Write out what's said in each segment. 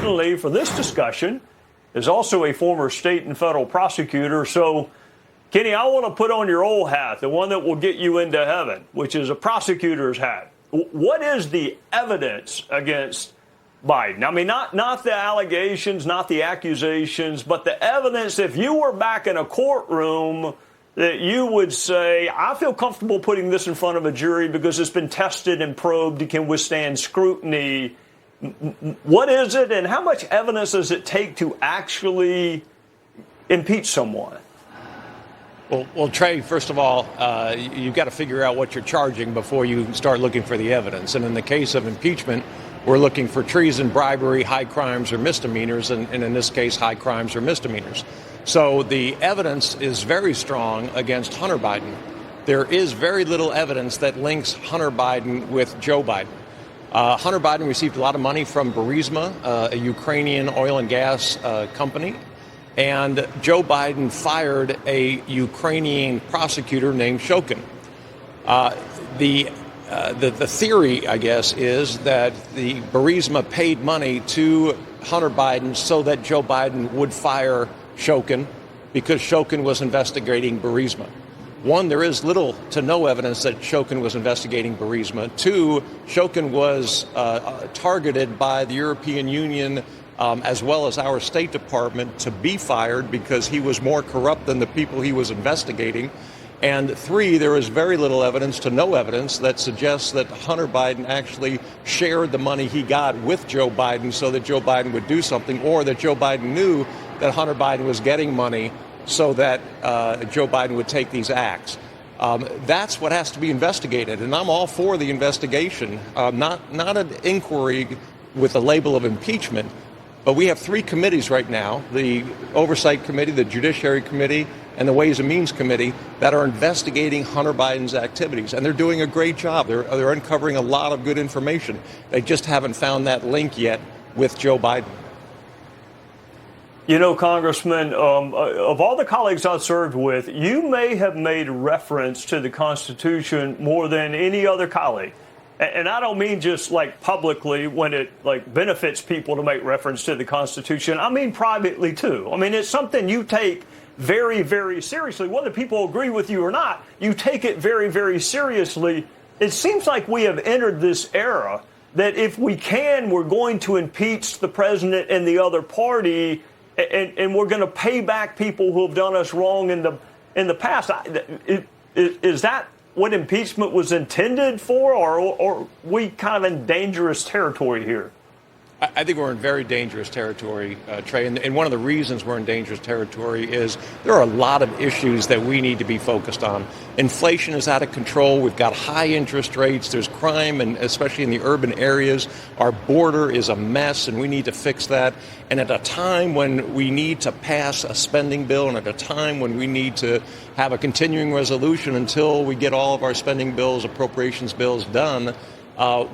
For this discussion is also a former state and federal prosecutor. So, Kenny, I want to put on your old hat, the one that will get you into heaven, which is a prosecutor's hat. What is the evidence against Biden? I mean, not the allegations, not the accusations, but the evidence. If you were back in a courtroom, that you would say, I feel comfortable putting this in front of a jury because it's been tested and probed, it can withstand scrutiny. What is it, and how much evidence does it take to actually impeach someone? Well, Trey, first of all, you've got to figure out what you're charging before you start looking for the evidence. And in the case of impeachment, we're looking for treason, bribery, high crimes, or misdemeanors, and in this case, high crimes or misdemeanors. So the evidence is very strong against Hunter Biden. There is very little evidence that links Hunter Biden with Joe Biden. Hunter Biden received a lot of money from Burisma, a Ukrainian oil and gas company, and Joe Biden fired a Ukrainian prosecutor named Shokin. The theory, I guess, is that the Burisma paid money to Hunter Biden so that Joe Biden would fire Shokin because Shokin was investigating Burisma. One, there is little to no evidence that Shokin was investigating Burisma. Two, Shokin was targeted by the European Union as well as our State Department to be fired because he was more corrupt than the people he was investigating. And three, there is very little evidence to no evidence that suggests that Hunter Biden actually shared the money he got with Joe Biden so that Joe Biden would do something, or that Joe Biden knew that Hunter Biden was getting money so that Joe Biden would take these acts. That's what has to be investigated, and I'm all for the investigation, not an inquiry with the label of impeachment. But we have three committees right now, the Oversight Committee, the Judiciary Committee, and the Ways and Means Committee, that are investigating Hunter Biden's activities. And they're doing a great job. They're uncovering a lot of good information. They just haven't found that link yet with Joe Biden. You know, Congressman, of all the colleagues I've served with, you may have made reference to the Constitution more than any other colleague. And I don't mean just like publicly when it like benefits people to make reference to the Constitution. I mean privately, too. I mean, it's something you take very, very seriously. Whether people agree with you or not, you take it very, very seriously. It seems like we have entered this era that if we can, we're going to impeach the president and the other party, and we're going to pay back people who have done us wrong in the past. Is that what impeachment was intended for, or are we kind of in dangerous territory here? I think we're in very dangerous territory, Trey, and one of the reasons we're in dangerous territory is there are a lot of issues that we need to be focused on. Inflation is out of control. We've got high interest rates. There's crime, and especially in the urban areas. Our border is a mess, and we need to fix that. And at a time when we need to pass a spending bill, and at a time when we need to have a continuing resolution until we get all of our spending bills, appropriations bills done,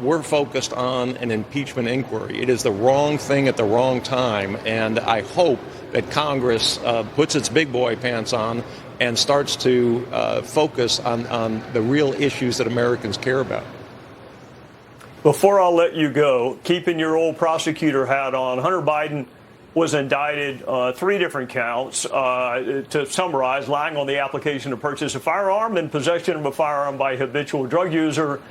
we're focused on an impeachment inquiry. It is the wrong thing at the wrong time, and I hope that Congress puts its big boy pants on and starts to focus on the real issues that Americans care about. Before I'll let you go, keeping your old prosecutor hat on, Hunter Biden was indicted 3 different counts. To summarize, lying on the application to purchase a firearm and possession of a firearm by a habitual drug user.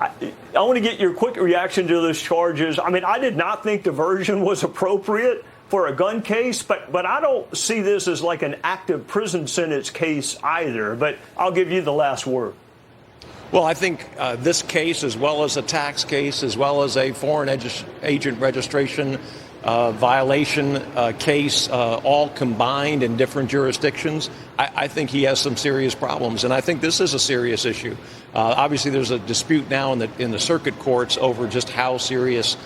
I want to get your quick reaction to those charges. I mean, I did not think diversion was appropriate for a gun case, but I don't see this as like an active prison sentence case either. But I'll give you the last word. Well, I think this case, as well as a tax case, as well as a foreign agent registration violation case, all combined in different jurisdictions, I think he has some serious problems, and I think this is a serious issue. Obviously, there's a dispute now in the circuit courts over just how serious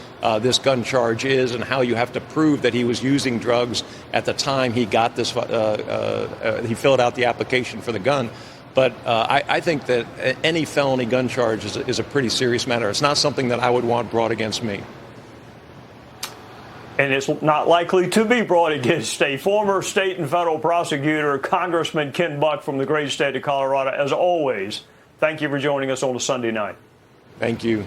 this gun charge is and how you have to prove that he was using drugs at the time he got this. He filled out the application for the gun. But I think that any felony gun charge is a pretty serious matter. It's not something that I would want brought against me. And it's not likely to be brought against a former state and federal prosecutor, Congressman Ken Buck from the great state of Colorado. As always, thank you for joining us on a Sunday night. Thank you.